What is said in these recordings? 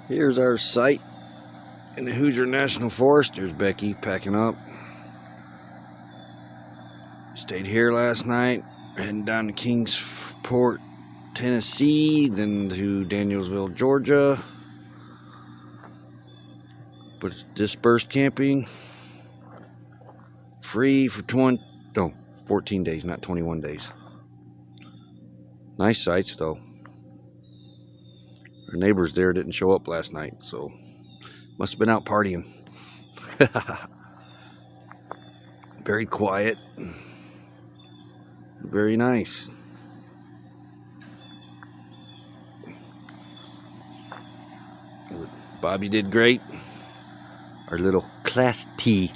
Here's our site in the Hoosier National Forest. There's Becky packing up. Stayed here last night, heading down to Kingsport, Tennessee, then to Danielsville, Georgia. But it's dispersed camping. Free for 14 days, not 21 days. Nice sights though. Our neighbors there didn't show up last night, so must have been out partying. Very quiet. Very nice. Bobby did great. Our little Class T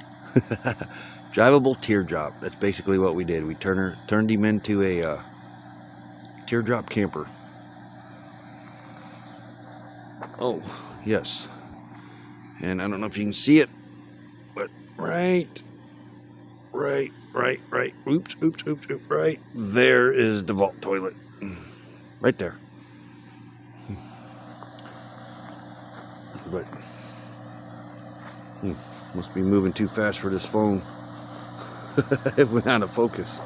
drivable teardrop. That's basically what we did. We turned him into a teardrop camper. Oh, yes. And I don't know if you can see it, but right. Oops. Right there is the vault toilet. Right there. But must be moving too fast for this phone. It went out of focus.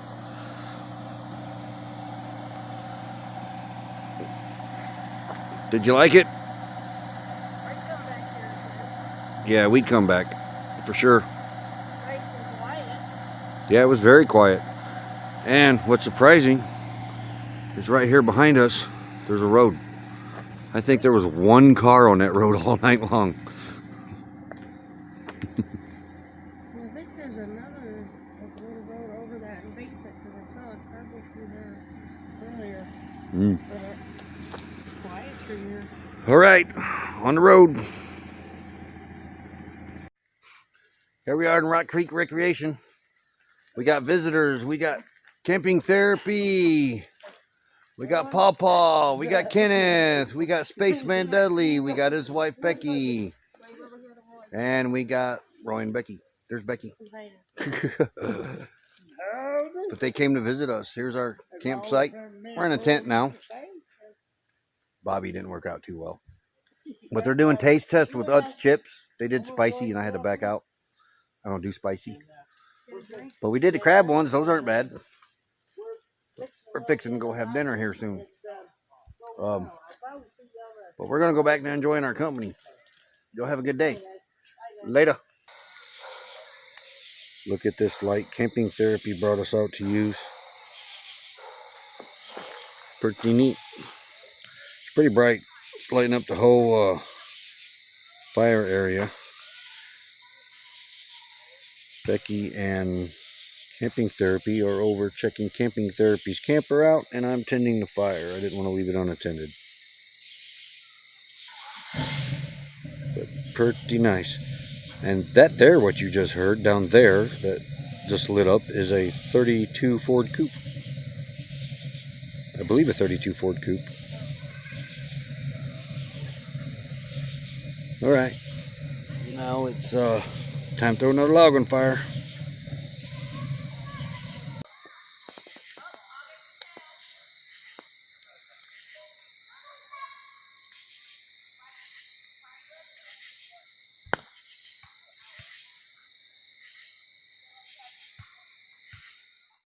Did you like it? I'd come back here. Yeah, we'd come back for sure. It's nice and quiet. Yeah, it was very quiet. And what's surprising is right here behind us, there's a road. I think there was one car on that road all night long. I think there's another little road over that embankment because I saw a car go through there earlier. But it's quiet through here. All right, on the road. Here we are in Rock Creek Recreation. We got visitors. We got camping therapy. We got Pawpaw. We got Kenneth. We got Spaceman Dudley. We got his wife Becky. And we got Roy and Becky. There's Becky. But they came to visit us. Here's our campsite. We're in a tent now. Bobby didn't work out too well. But they're doing taste tests with Utz chips. They did spicy and I had to back out. I don't do spicy. But we did the crab ones. Those aren't bad. We're fixing to go have dinner here soon. But we're going to go back to enjoying our company. Y'all have a good day. Later. Look at this light. Camping Therapy brought us out to use. Pretty neat. It's pretty bright. It's lighting up the whole fire area. Becky and Camping Therapy are over checking Camping Therapy's camper out, and I'm tending the fire. I didn't want to leave it unattended. But pretty nice. And that there, what you just heard down there, that just lit up, is a 32 Ford Coupe. I believe a 32 Ford Coupe. All right. Now it's time to throw another log on fire.